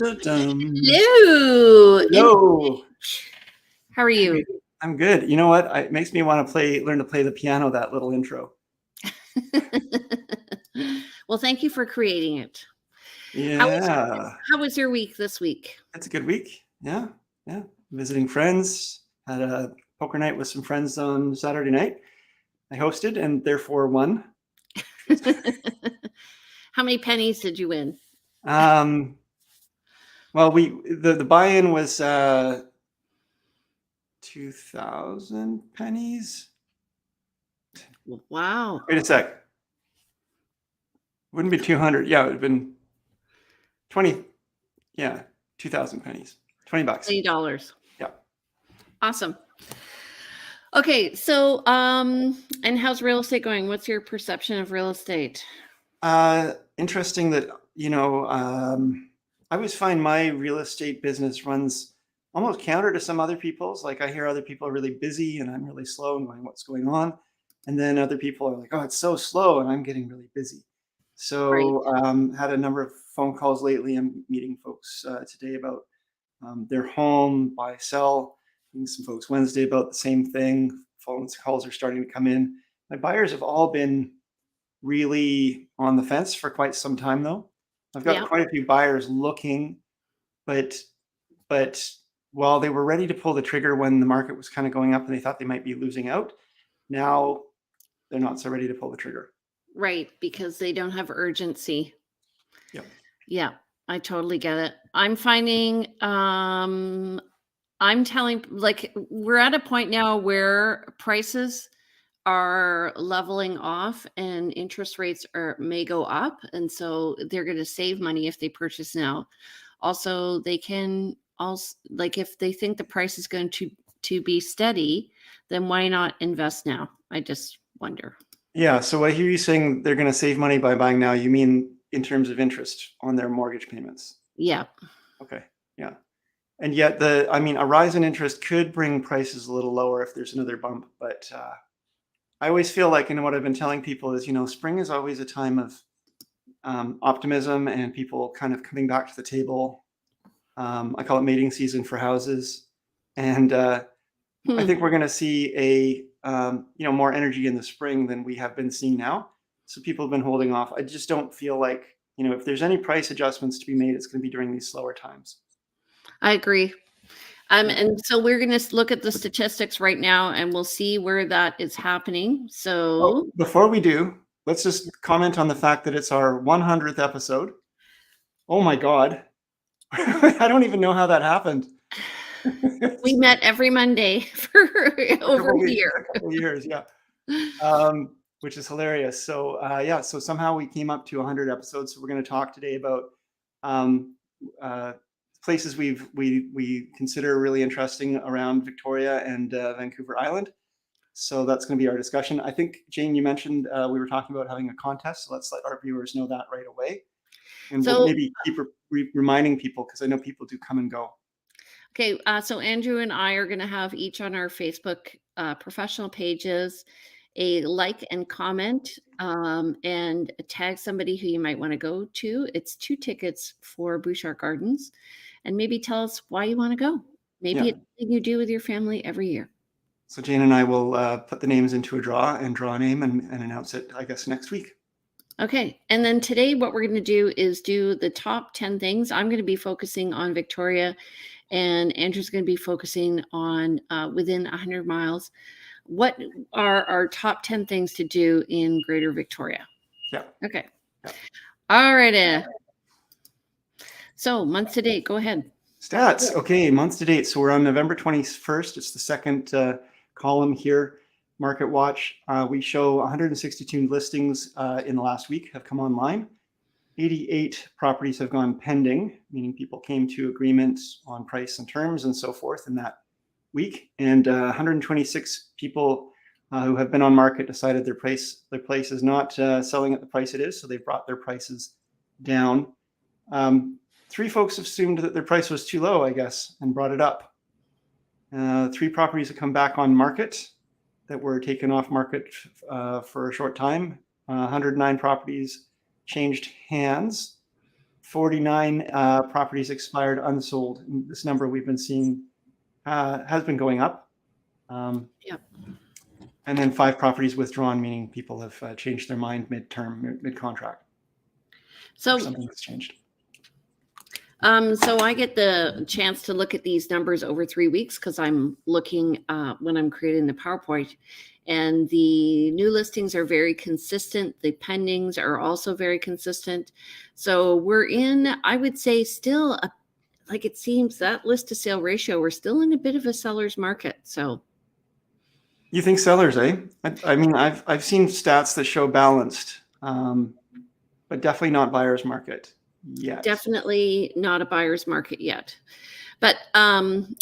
Hello. Hello. How are you? I'm good. You know what? It makes me want to learn to play the piano, that little intro. Well, thank you for creating it. Yeah. How was your week this week? It's a good week. Yeah. Visiting friends. Had a poker night with some friends on Saturday night. I hosted and therefore won. How many pennies did you win? Well, the buy-in was 2,000 pennies. Wow. Wait a sec. Wouldn't be 200. Yeah, it would have been 20. Yeah, 2,000 pennies. $20. $20. Yeah. Awesome. Okay, so and how's real estate going? What's your perception of real estate? Interesting that, I always find my real estate business runs almost counter to some other people's. Like I hear other people are really busy and I'm really slow and going, what's going on? And then other people are like, oh, it's so slow and I'm getting really busy. So had a number of phone calls lately. I'm meeting folks today about their home, buy, sell. Meeting some folks Wednesday about the same thing. Phone calls are starting to come in. My buyers have all been really on the fence for quite some time, though. I've got quite a few buyers looking, but while they were ready to pull the trigger when the market was kind of going up and they thought they might be losing out, now they're not so ready to pull the trigger. Right, because they don't have urgency. Yep. Yeah, I totally get it. I'm finding I'm telling, like, we're at a point now where prices are leveling off and interest rates may go up, and so they're going to save money if they purchase now. Also, they can also, like, if they think the price is going to be steady, then why not invest now? I just wonder. Yeah, so I hear you saying they're going to save money by buying now. You mean in terms of interest on their mortgage payments? Yeah. Okay. Yeah. And yet a rise in interest could bring prices a little lower if there's another bump. But I always feel like, what I've been telling people is, spring is always a time of optimism and people kind of coming back to the table. I call it mating season for houses. And I think we're going to see more energy in the spring than we have been seeing now. So people have been holding off. I just don't feel like, if there's any price adjustments to be made, it's going to be during these slower times. I agree. And so we're going to look at the statistics right now and we'll see where that is happening. So before we do, let's just comment on the fact that it's our 100th episode. Oh my God. I don't even know how that happened. We met every Monday for over a year. A couple years, yeah. Which is hilarious. So so somehow we came up to 100 episodes. So we're going to talk today about places we consider really interesting around Victoria and Vancouver Island. So that's going to be our discussion. I think, Jane, you mentioned we were talking about having a contest. So let's let our viewers know that right away. And we'll maybe keep reminding people because I know people do come and go. Okay, so Andrew and I are going to have each on our Facebook professional pages a like and comment and tag somebody who you might want to go to. It's 2 tickets for Bouchard Gardens. And maybe tell us why you want to go. Maybe it's something you do with your family every year. So Jane and I will put the names into a draw and draw a name and announce it, I guess, next week. Okay. And then today what we're going to do is do the top 10 things. I'm going to be focusing on Victoria and Andrew's going to be focusing on within 100 miles. What are our top 10 things to do in Greater Victoria? Yeah. Okay. Yeah. All right. So months to date, go ahead. Stats. Okay, months to date. So we're on November 21st. It's the second column here. Market Watch. We show 162 listings in the last week have come online. 88 properties have gone pending, meaning people came to agreements on price and terms and so forth in that week. And 126 people who have been on market decided their place is not selling at the price it is, so they've brought their prices down. 3 folks assumed that their price was too low, I guess, and brought it up. 3 properties have come back on market that were taken off market for a short time. 109 properties changed hands. 49 properties expired unsold. And this number we've been seeing has been going up. Yep. And then 5 properties withdrawn, meaning people have changed their mind mid-term, mid-contract. So something has changed. So I get the chance to look at these numbers over 3 weeks because I'm looking when I'm creating the PowerPoint, and the new listings are very consistent. The pendings are also very consistent. So we're in, I would say, still like it seems that list to sale ratio, we're still in a bit of a seller's market. So you think sellers, eh? I mean, I've seen stats that show balanced, but definitely not buyer's market yet. definitely not a buyer's market yet. But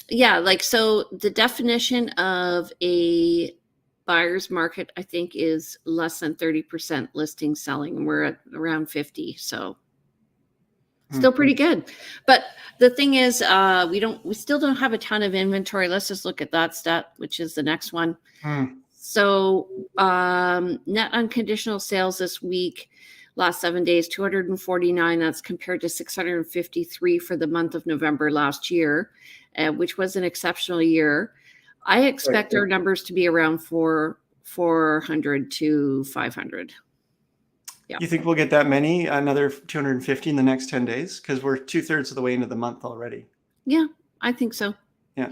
yeah, like, so the definition of a buyer's market, I think, is less than 30% listing selling, and we're at around 50. So still pretty good. But the thing is, we still don't have a ton of inventory. Let's just look at that stat, which is the next one. So net unconditional sales this week, last 7 days, 249. That's compared to 653 for the month of November last year, which was an exceptional year. I expect our numbers to be around 400 to 500. Yeah. You think we'll get that many, another 250 in the next 10 days? Because we're 2/3 of the way into the month already. Yeah, I think so. Yeah.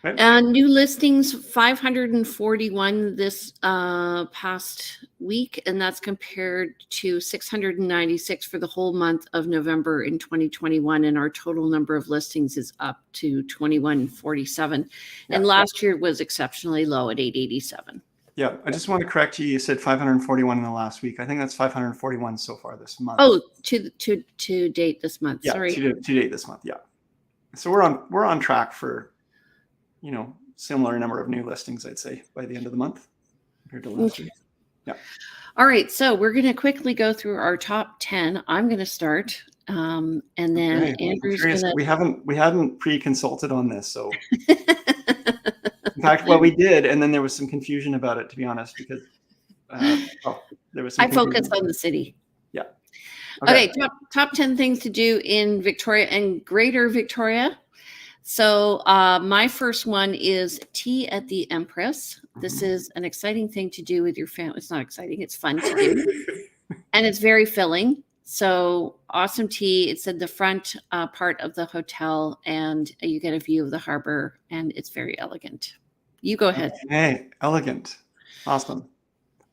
Right. New listings, 541 this past week, and that's compared to 696 for the whole month of November in 2021. And our total number of listings is up to 2147. Yeah. And last year was exceptionally low at 887. Yeah, I just want to correct you. You said 541 in the last week. I think that's 541 so far this month. Oh, to date this month. Yeah, Sorry. to date this month. Yeah. So we're on track for, similar number of new listings, I'd say, by the end of the month compared to last year. Yeah. All right, so we're going to quickly go through our top 10. I'm going to start, and then Andrew's going to. We hadn't pre-consulted on this, so. In fact, well, we did, and then there was some confusion about it, to be honest, because there was some. I focused on the city. Yeah. Okay. Top 10 things to do in Victoria and Greater Victoria. So my first one is tea at the Empress. This is an exciting thing to do with your family. It's not exciting. It's fun to do. And it's very filling. So awesome tea. It's at the front part of the hotel, and you get a view of the harbor, and it's very elegant. You go ahead. Hey, elegant. Awesome.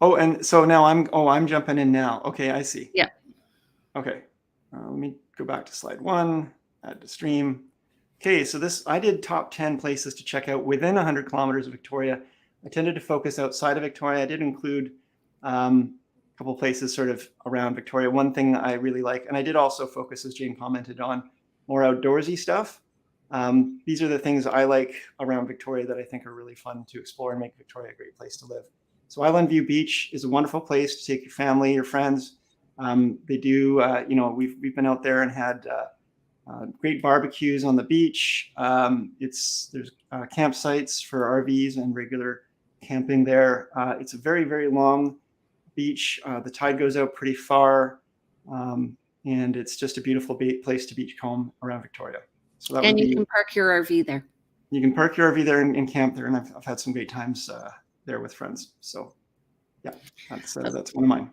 Oh, and so now I'm jumping in now. Okay, I see. Yeah. Okay. Let me go back to slide 1, add to stream. Okay, so I did top 10 places to check out within 100 kilometers of Victoria. I tended to focus outside of Victoria. I did include a couple places sort of around Victoria. One thing I really like, and I did also focus, as Jane commented on, more outdoorsy stuff. These are the things I like around Victoria that I think are really fun to explore and make Victoria a great place to live. So Island View Beach is a wonderful place to take your family, your friends. They do, we've been out there and had great barbecues on the beach. There's campsites for RVs and regular camping there. It's a very, very long beach. The tide goes out pretty far, and it's just a beautiful place to beach comb around Victoria. So and you can park your RV there. You can park your RV there and camp there, and I've had some great times there with friends. So yeah, that's one of mine.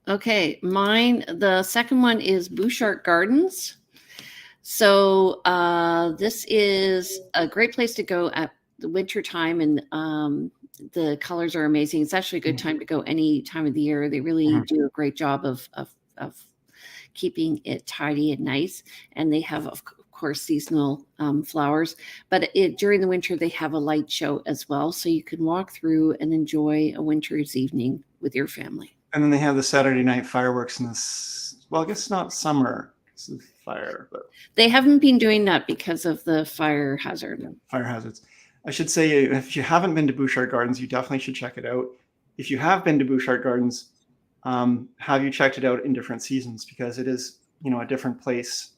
Okay, mine. The second one is Bouchard Gardens. So this is a great place to go at the winter time, and the colors are amazing. It's actually a good time to go any time of the year. They really do a great job of keeping it tidy and nice, and they have, of course, seasonal flowers. But during the winter, they have a light show as well, so you can walk through and enjoy a winter's evening with your family. And then they have the Saturday night fireworks in this. Well, I guess not summer. Fire, but they haven't been doing that because of the fire hazard. Fire hazards. I should say, if you haven't been to Bouchard Gardens, you definitely should check it out. If you have been to Bouchard Gardens, have you checked it out in different seasons? Because it is, a different place.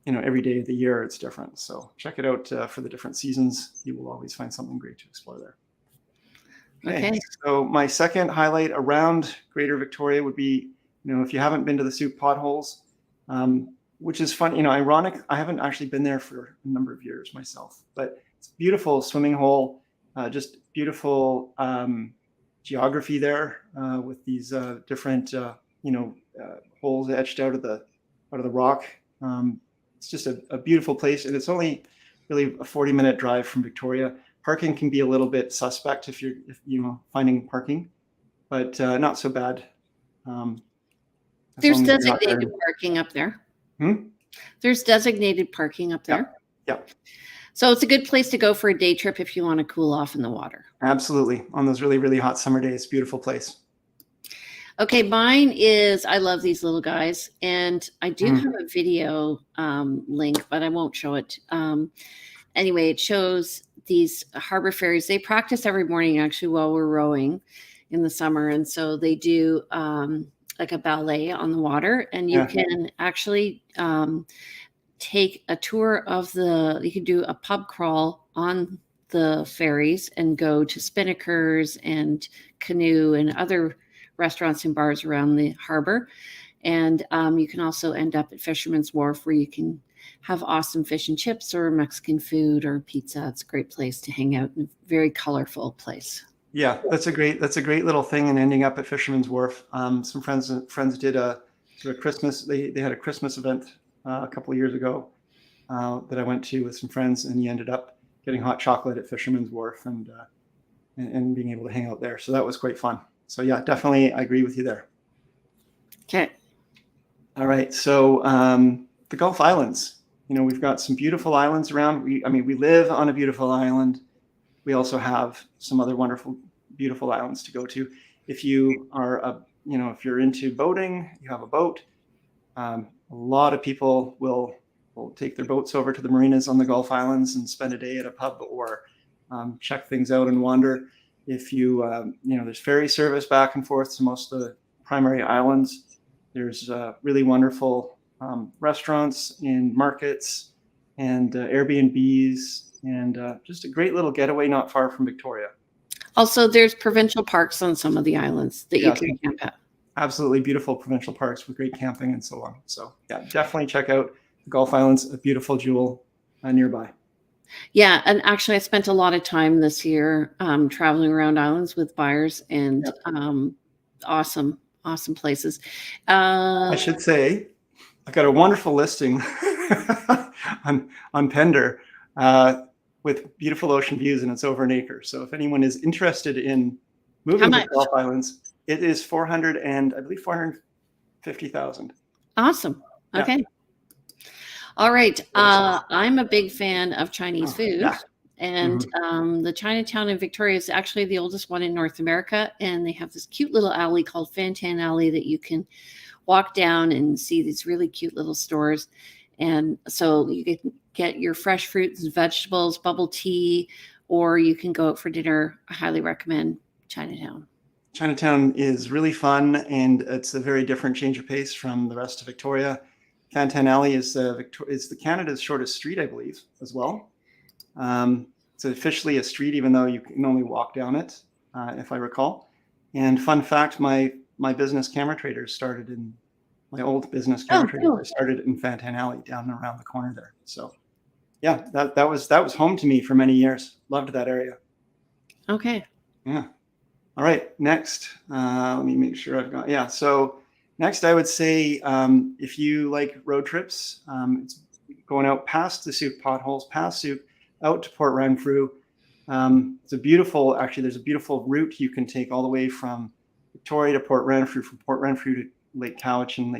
Every day of the year it's different. So check it out for the different seasons. You will always find something great to explore there. Okay. So my second highlight around Greater Victoria would be, if you haven't been to the Soup Potholes, which is fun. Ironic. I haven't actually been there for a number of years myself, but it's a beautiful swimming hole. Just beautiful geography there with these different holes etched out of the rock. It's just a beautiful place, and it's only really a 40-minute drive from Victoria. Parking can be a little bit suspect if finding parking, but not so bad. There's designated parking up there. There's designated parking up there. Yeah. So it's a good place to go for a day trip if you want to cool off in the water. Absolutely. On those really, really hot summer days. Beautiful place. Okay, mine is, I love these little guys, and I do have a video link, but I won't show it. Anyway, it shows these harbor ferries. They practice every morning actually while we're rowing in the summer, and so they do like a ballet on the water, and you can actually take a tour of you can do a pub crawl on the ferries and go to Spinnaker's and Canoe and other restaurants and bars around the harbor. And you can also end up at Fisherman's Wharf, where you can have awesome fish and chips or Mexican food or pizza. It's a great place to hang out, and a very colorful place. Yeah, that's a great little thing. And ending up at Fisherman's Wharf. Some friends did a sort of Christmas. They had a Christmas event a couple of years ago that I went to with some friends, and you ended up getting hot chocolate at Fisherman's Wharf and being able to hang out there. So that was quite fun. So yeah, definitely, I agree with you there. Okay. All right. So the Gulf Islands. We've got some beautiful islands around. We live on a beautiful island. We also have some other wonderful, beautiful islands to go to. If you are if you're into boating, you have a boat. A lot of people will take their boats over to the marinas on the Gulf Islands and spend a day at a pub or check things out and wander. If there's ferry service back and forth to most of the primary islands. There's really wonderful restaurants and markets and Airbnbs and just a great little getaway not far from Victoria. Also, there's provincial parks on some of the islands that you can camp at. Absolutely beautiful provincial parks with great camping and so on. So yeah, definitely check out the Gulf Islands, a beautiful jewel nearby. Yeah, and actually I spent a lot of time this year traveling around islands with buyers, and awesome places. I should say I've got a wonderful listing on Pender with beautiful ocean views, and it's over an acre. So if anyone is interested in moving to the Gulf Islands, it is 450,000. Awesome. Okay. Yeah. All right. I'm a big fan of Chinese food. And the Chinatown in Victoria is actually the oldest one in North America. And they have this cute little alley called Fantan Alley that you can walk down and see these really cute little stores. And so you can get your fresh fruits and vegetables, bubble tea, or you can go out for dinner. I highly recommend Chinatown. Chinatown is really fun, and it's a very different change of pace from the rest of Victoria. Fantan Alley is the Canada's shortest street, I believe, as well. It's officially a street, even though you can only walk down it, if I recall. And fun fact, my business camera traders started in my old business camera traders started in Fantan Alley down around the corner there. So yeah, that was home to me for many years. Loved that area. Okay. Yeah. All right. Next, let me make sure I've got, so next I would say, if you like road trips, it's going out past the Souk potholes, past Souk, out to Port Renfrew. There's a beautiful route you can take all the way from Victoria to Port Renfrew, from Port Renfrew to Lake Cowichan,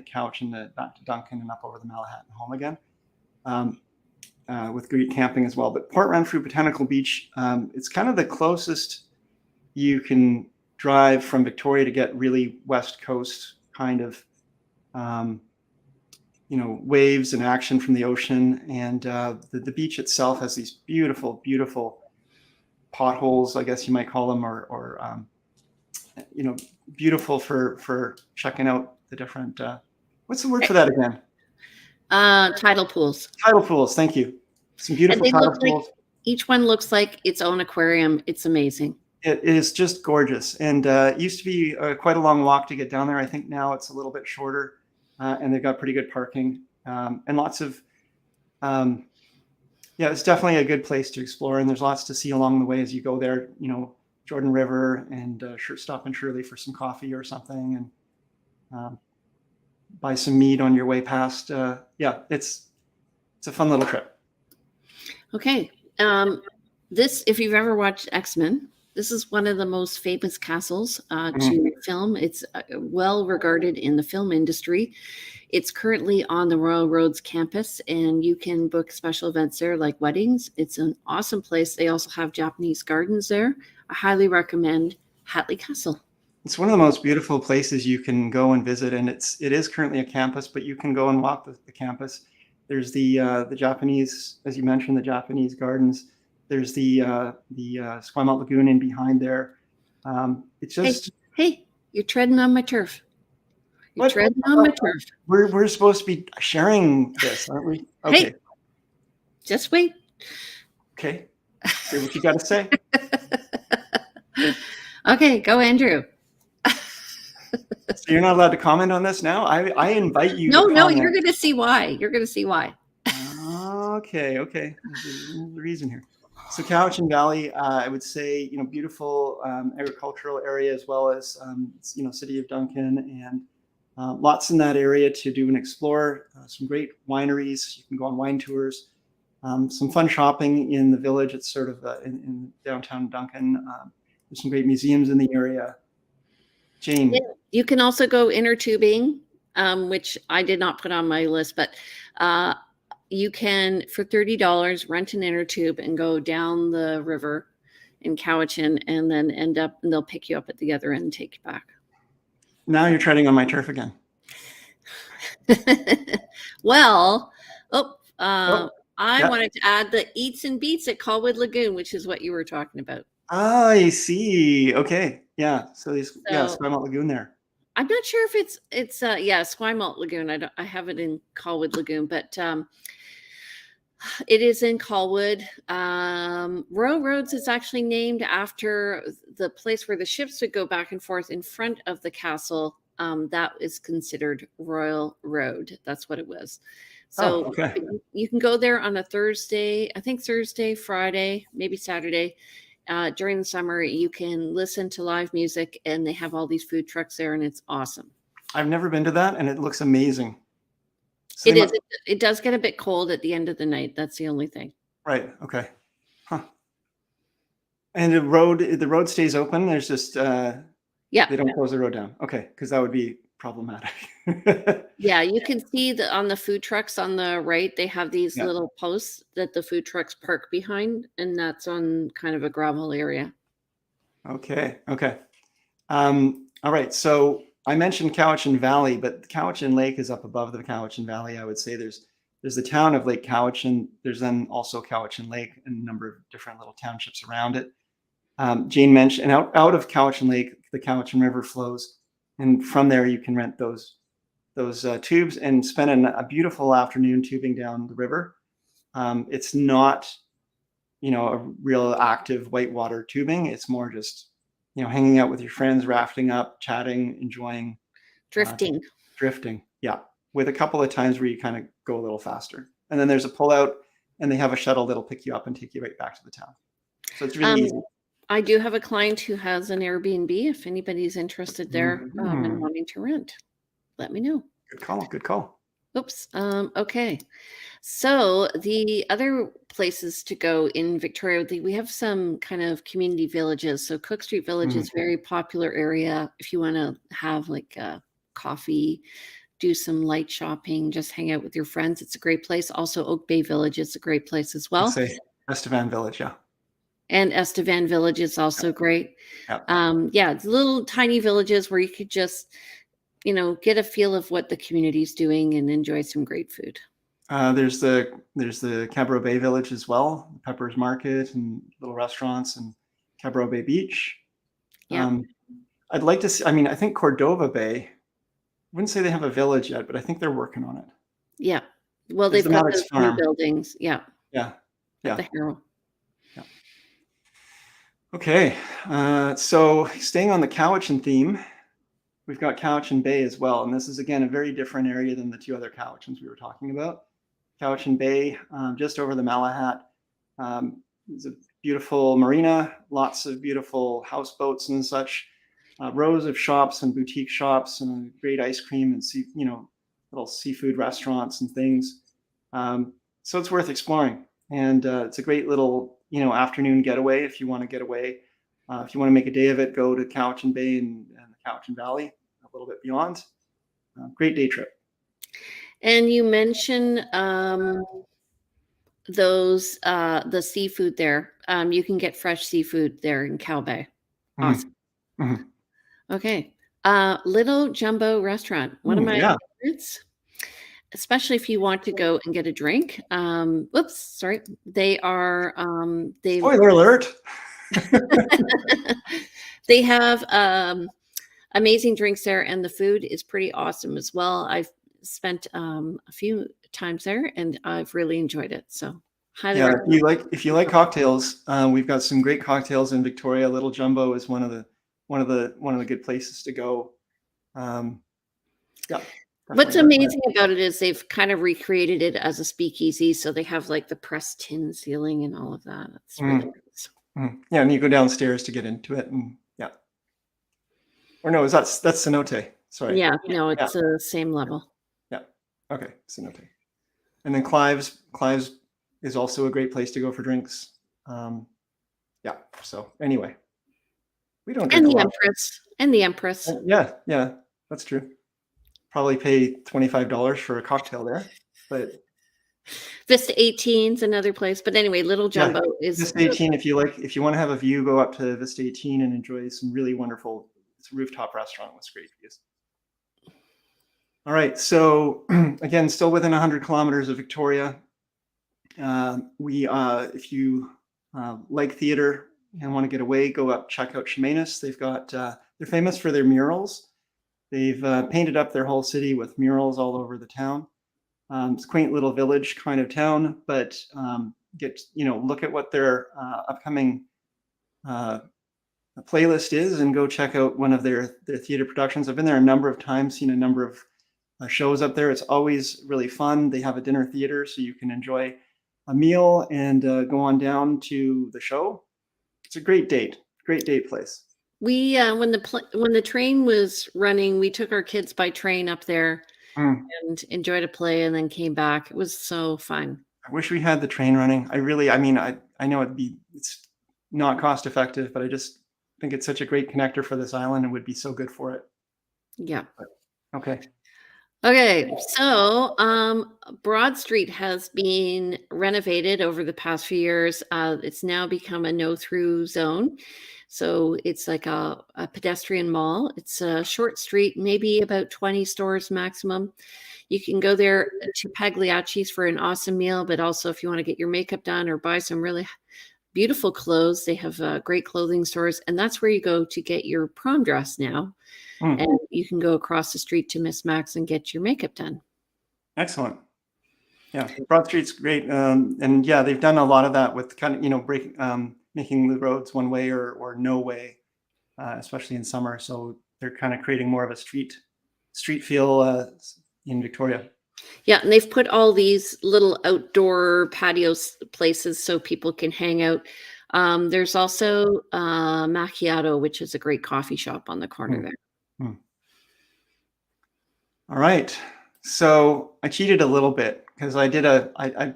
back to Duncan and up over the Malahat and home again, with great camping as well. But Port Renfrew Botanical Beach, it's kind of the closest you can drive from Victoria to get really West Coast kind of, waves and action from the ocean. And the beach itself has these beautiful, beautiful potholes, I guess you might call them, or beautiful for checking out the different, what's the word for that again? Tidal pools. Tidal pools, thank you. Some beautiful tidal pools. Each one looks like its own aquarium. It's amazing. It is just gorgeous. And it used to be quite a long walk to get down there. I think now it's a little bit shorter. and they've got pretty good parking, and lots of, yeah, it's definitely a good place to explore, and there's lots to see along the way as you go there. Jordan River, and stop in Shirley for some coffee or something, and um, buy some meat on your way past. Yeah, it's a fun little trip. Okay. If you've ever watched X-Men, this is one of the most famous castles to film. It's well regarded in the film industry. It's currently on the Royal Roads campus, and you can book special events there like weddings. It's an awesome place. They also have Japanese gardens there. I highly recommend Hatley Castle. It's one of the most beautiful places you can go and visit, and it is currently a campus, but you can go and walk the campus. There's the Japanese, as you mentioned, the Japanese gardens. There's the Esquimalt Lagoon in behind there. It's just hey, you're treading on my turf. You're treading on my turf. We're supposed to be sharing this, aren't we? Okay. Hey, just wait. Okay. Say what you got to say. Okay, go, Andrew. So you're not allowed to comment on this now? I invite you. No, you're going to see why. You're going to see why. Okay. There's the reason here. So Cowichan Valley, I would say, beautiful agricultural area, as well as, city of Duncan, and lots in that area to do and explore. Some great wineries. You can go on wine tours. Some fun shopping in the village. It's sort of in downtown Duncan. There's some great museums in the area. Jane. Yeah, you can also go inner tubing, which I did not put on my list, but you can, for $30, rent an inner tube and go down the river in Cowichan, and then and they'll pick you up at the other end and take you back. Now you're treading on my turf again. Well, I wanted to add the Eats and Beats at Colwood Lagoon, which is what you were talking about. Oh, I see. Okay. Yeah. So Esquimalt Lagoon there. I'm not sure if it's Esquimalt Lagoon. I have it in Colwood Lagoon, but it is in Colwood. Royal Roads is actually named after the place where the ships would go back and forth in front of the castle. That is considered Royal Road. That's what it was. So you can go there on a Thursday, I think Thursday, Friday, maybe Saturday. During the summer, you can listen to live music, and they have all these food trucks there, and it's awesome. I've never been to that, and it looks amazing. So it does get a bit cold at the end of the night. That's the only thing. Right. Okay. Huh. And the road stays open. There's just they don't close the road down. Okay, because that would be problematic. Yeah, you can see on the food trucks on the right, they have these little posts that the food trucks park behind, and that's on kind of a gravel area. Okay. All right. So I mentioned Cowichan Valley, but Cowichan Lake is up above the Cowichan Valley. I would say there's the town of Lake Cowichan. There's then also Cowichan Lake and a number of different little townships around it. Jane mentioned, and out of Cowichan Lake, the Cowichan River flows, and from there you can rent those tubes and spend a beautiful afternoon tubing down the river. It's not, a real active whitewater tubing. It's more just, hanging out with your friends, rafting up, chatting, enjoying. Drifting. Yeah. With a couple of times where you kind of go a little faster. And then there's a pullout, and they have a shuttle that'll pick you up and take you right back to the town. So it's really easy. I do have a client who has an Airbnb. If anybody's interested there and wanting to rent, let me know. Good call. Oops. Okay. So the other places to go in Victoria, we have some kind of community villages. So Cook Street Village is a very popular area. If you want to have like coffee, do some light shopping, just hang out with your friends, it's a great place. Also, Oak Bay Village is a great place as well. I'd say Estevan Village, yeah. And Estevan Village is also great. Yeah. It's little tiny villages where you could just, get a feel of what the community's doing and enjoy some great food. There's the Cabro Bay Village as well, Pepper's Market and little restaurants, and Cabro Bay Beach. Yeah. I'd like to see, I think Cordova Bay, I wouldn't say they have a village yet, but I think they're working on it. Yeah. Well, they've got those new buildings. Yeah. Yeah. The Harrow. Yeah. Okay. So staying on the Cowichan theme, we've got Cowichan Bay as well. And this is, again, a very different area than the two other Cowichan's we were talking about. Cowichan Bay, just over the Malahat. It's a beautiful marina, lots of beautiful houseboats and such, rows of shops and boutique shops, and great ice cream and little seafood restaurants and things. So it's worth exploring, and it's a great little afternoon getaway if you want to get away. If you want to make a day of it, go to Cowichan Bay and the Cowichan Valley, a little bit beyond. Great day trip. And you mentioned the seafood there. You can get fresh seafood there in Cow Bay. Awesome. Mm-hmm. Okay. Little Jumbo Restaurant, one of my favorites, especially if you want to go and get a drink. Whoops, sorry. They are Spoiler alert. They have amazing drinks there, and the food is pretty awesome as well. I've spent a few times there, and I've really enjoyed it. So highly recommend. If you like cocktails, we've got some great cocktails in Victoria. Little Jumbo is one of the good places to go. What's amazing about it is they've kind of recreated it as a speakeasy, so they have like the pressed tin ceiling and all of that. It's really nice. Yeah, and you go downstairs to get into it, and or no, that's Cenote. Sorry. Yeah, no, it's the same level. Yeah. Okay, Cenote. And then Clive's is also a great place to go for drinks. So anyway, we don't drink and the Empress. Yeah, that's true. Probably pay $25 for a cocktail there, but Vista 18 is another place. But anyway, Little Jumbo is Vista 18. If you want to have a view, go up to Vista 18 and enjoy some really wonderful. It's a rooftop restaurant with great views. All right, so again, still within 100 kilometers of Victoria. If you like theater and want to get away, go up, check out Chemainus. They've got they're famous for their murals. They've painted up their whole city with murals all over the town. It's a quaint little village kind of town, but look at what their upcoming playlist is, and go check out one of their theater productions. I've been there a number of times, seen a number of shows up there. It's always really fun. They have a dinner theater, so you can enjoy a meal and go on down to the show. It's a great date place. We when the train was running, we took our kids by train up there and enjoyed a play, and then came back. It was so fun. I wish we had the train running. I know it's not cost effective, but I just think it's such a great connector for this island and would be so good for it. Yeah. Okay. So Broad Street has been renovated over the past few years. It's now become a no-through zone. So it's like a pedestrian mall. It's a short street, maybe about 20 stores maximum. You can go there to Pagliacci's for an awesome meal, but also if you want to get your makeup done or buy some really beautiful clothes, they have great clothing stores. And that's where you go to get your prom dress now. And you can go across the street to Miss Max and get your makeup done. Excellent. Yeah, Broad Street's great. And yeah, they've done a lot of that with kind of, making the roads one way or no way, especially in summer. So they're kind of creating more of a street feel in Victoria. Yeah, and they've put all these little outdoor patio places so people can hang out. There's also Macchiato, which is a great coffee shop on the corner there. All right. So I cheated a little bit because I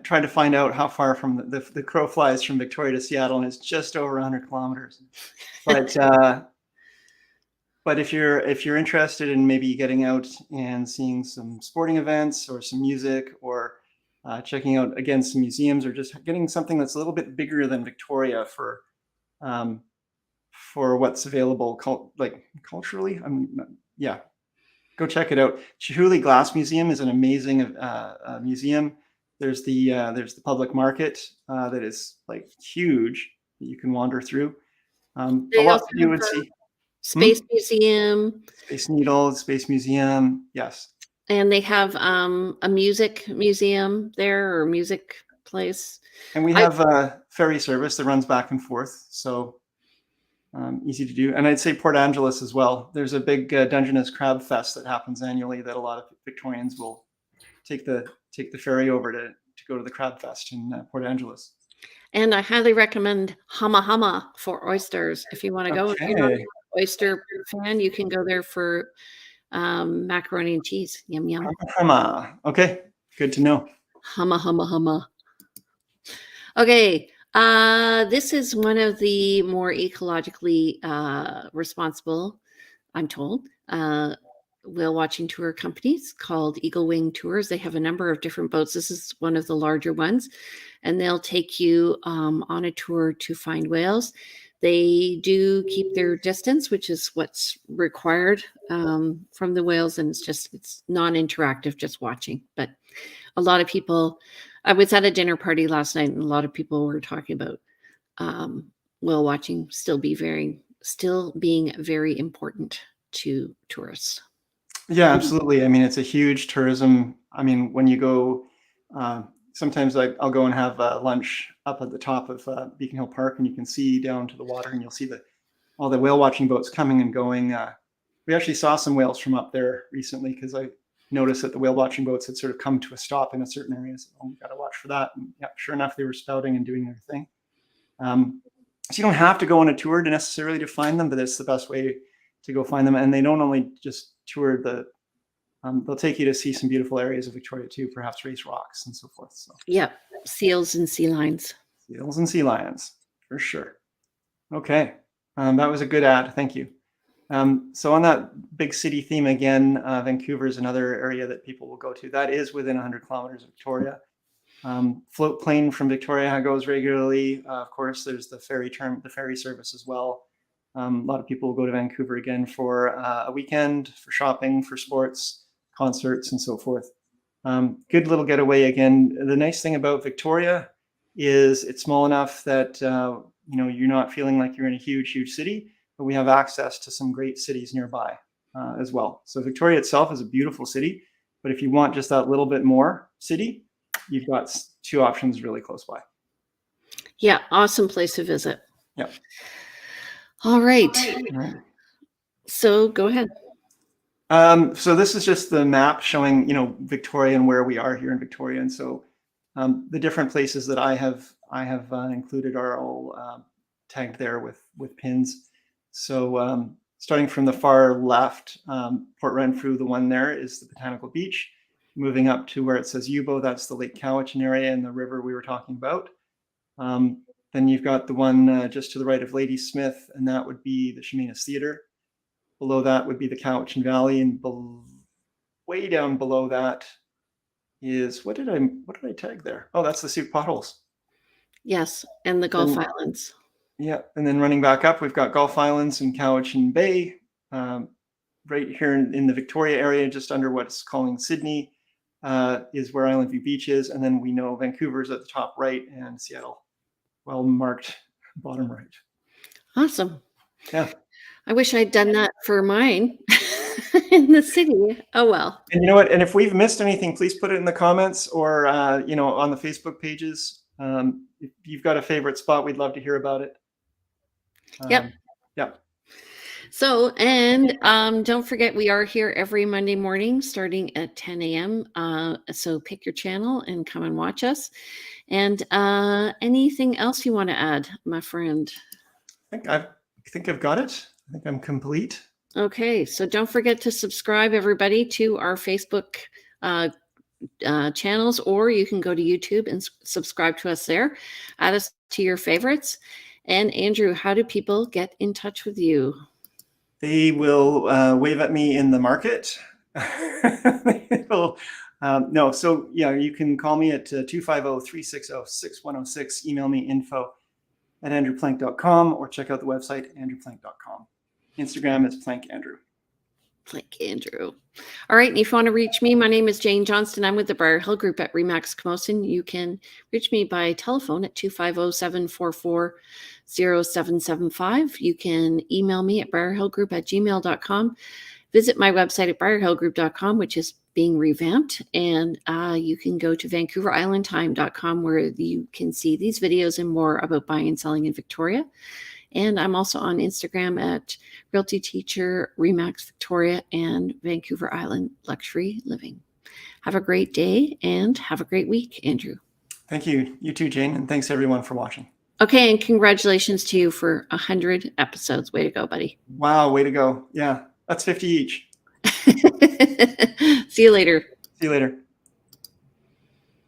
tried to find out how far from the crow flies from Victoria to Seattle, and it's just over 100 kilometers. But if you're interested in maybe getting out and seeing some sporting events or some music, or checking out again some museums, or just getting something that's a little bit bigger than Victoria for what's available culturally, go check it out. Chihuly Glass Museum is an amazing museum. There's the public market that is like huge that you can wander through. A lot to do would see. Space Museum. Space Needle, Space Museum, yes. And they have a music museum there, or music place. And we have a ferry service that runs back and forth. So easy to do. And I'd say Port Angeles as well. There's a big Dungeness Crab Fest that happens annually that a lot of Victorians will take the ferry over to go to the Crab Fest in Port Angeles. And I highly recommend Hama Hama for oysters. If you want to go, if you're not an Okay. oyster fan, you can go there for macaroni and cheese. Yum, yum. Hama. Okay, good to know. Hama Hama Hama. Okay. This is one of the more ecologically responsible, I'm told, whale watching tour companies called Eagle Wing Tours. They have a number of different boats. This is one of the larger ones, and they'll take you on a tour to find whales. They do keep their distance, which is what's required from the whales, and it's non-interactive, just watching. But a lot of people, I was at a dinner party last night, and a lot of people were talking about whale watching still being very important to tourists. Yeah, absolutely. I mean, it's a huge tourism. I mean, when you go, sometimes I'll go and have lunch up at the top of Beacon Hill Park, and you can see down to the water, and you'll see all the whale watching boats coming and going. We actually saw some whales from up there recently because I noticed that the whale watching boats had sort of come to a stop in a certain area. So we got to watch for that. And yeah, sure enough, they were spouting and doing their thing. So you don't have to go on a tour to necessarily to find them, but it's the best way to go find them. And they don't only just tour they'll take you to see some beautiful areas of Victoria too, perhaps race rocks and so forth. So yeah, seals and sea lions. Seals and sea lions, for sure. Okay, that was a good ad. Thank you. So on that big city theme again, Vancouver is another area that people will go to. That is within 100 kilometers of Victoria. Float plane from Victoria goes regularly. Of course, there's the ferry service as well. A lot of people will go to Vancouver again for a weekend, for shopping, for sports, concerts, and so forth. Good little getaway again. The nice thing about Victoria is it's small enough that you're not feeling like you're in a huge city, but we have access to some great cities nearby as well. So Victoria itself is a beautiful city, but if you want just that little bit more city, you've got two options really close by. Yeah, awesome place to visit. Yeah. All right. So go ahead. So this is just the map showing, Victoria and where we are here in Victoria. And so the different places that I have included are all tagged there with pins. So starting from the far left, Port Renfrew, the one there is the Botanical Beach. Moving up to where it says Yubo, that's the Lake Cowichan area and the river we were talking about. Then you've got the one just to the right of Ladysmith, and that would be the Chemainus Theatre. Below that would be the Cowichan Valley, and way down below that is what did I tag there? Oh, that's the Sioux Potholes. Yes, and the Gulf Islands. Yeah, and then running back up, we've got Gulf Islands and Cowichan Bay, right here in the Victoria area, just under what's calling Sydney, is where Island View Beach is, and then we know Vancouver's at the top right, and Seattle, well marked bottom right. Awesome. Yeah. I wish I'd done that for mine in the city. Oh, well. And you know what? And if we've missed anything, please put it in the comments or, on the Facebook pages. If you've got a favorite spot, we'd love to hear about it. Yep. Yep. So, and don't forget, we are here every Monday morning starting at 10 a.m. So pick your channel and come and watch us. And anything else you want to add, my friend? I think I've got it. I think I'm complete. Okay, so don't forget to subscribe, everybody, to our Facebook channels, or you can go to YouTube and subscribe to us there. Add us to your favorites. And Andrew, how do people get in touch with you? They will wave at me in the market. So yeah, you can call me at 250-360-6106. Email me info@andrewplank.com or check out the website andrewplank.com. Instagram is plankandrew. Plank Andrew. All right. And if you want to reach me, my name is Jane Johnston. I'm with the Briar Hill Group at Remax Camosun. You can reach me by telephone at 250-744-0775. You can email me at briarhillgroup@gmail.com. Visit my website at briarhillgroup.com, which is being revamped. And you can go to vancouverislandtime.com where you can see these videos and more about buying and selling in Victoria. And I'm also on Instagram at Realty Teacher, Remax Victoria, and Vancouver Island Luxury Living. Have a great day and have a great week, Andrew. Thank you. You too, Jane. And thanks everyone for watching. Okay, and congratulations to you for 100 episodes. Way to go, buddy. Wow, way to go. Yeah, that's 50 each. See you later. See you later.